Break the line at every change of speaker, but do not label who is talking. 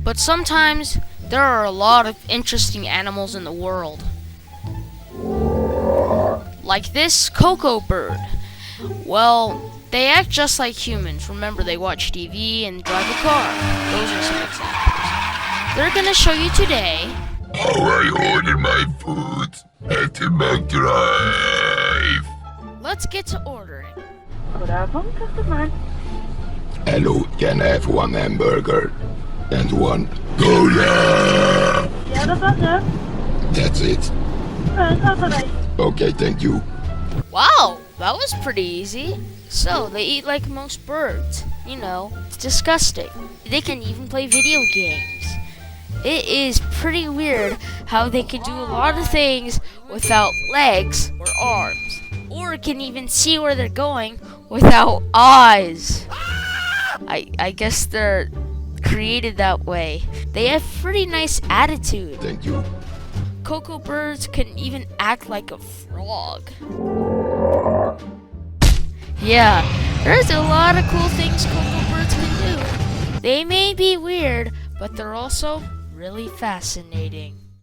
But sometimes there are a lot of interesting animals in the world. Like this Coco bird. Well, they act just like humans. Remember, they watch TV and drive a car. Those are some examples. They're gonna show you today
how I order my food after my drive.
Let's get to ordering.
Goedenavond, customer.
Hello, can I have one hamburger and one cola?
Ja, dat was het.
That's it.
Het gaat erbij.
Okay, thank you.
Wow, that was pretty easy. So, they eat like most birds. You know, it's disgusting. They can even play video games. It is pretty weird how they can do a lot of things without legs or arms. Or can even see where they're going without eyes. I guess they're created that way. They have pretty nice attitude.
Thank you.
Coco birds can even act like a frog. Yeah, there's a lot of cool things Coco birds can do. They may be weird, but they're also really fascinating.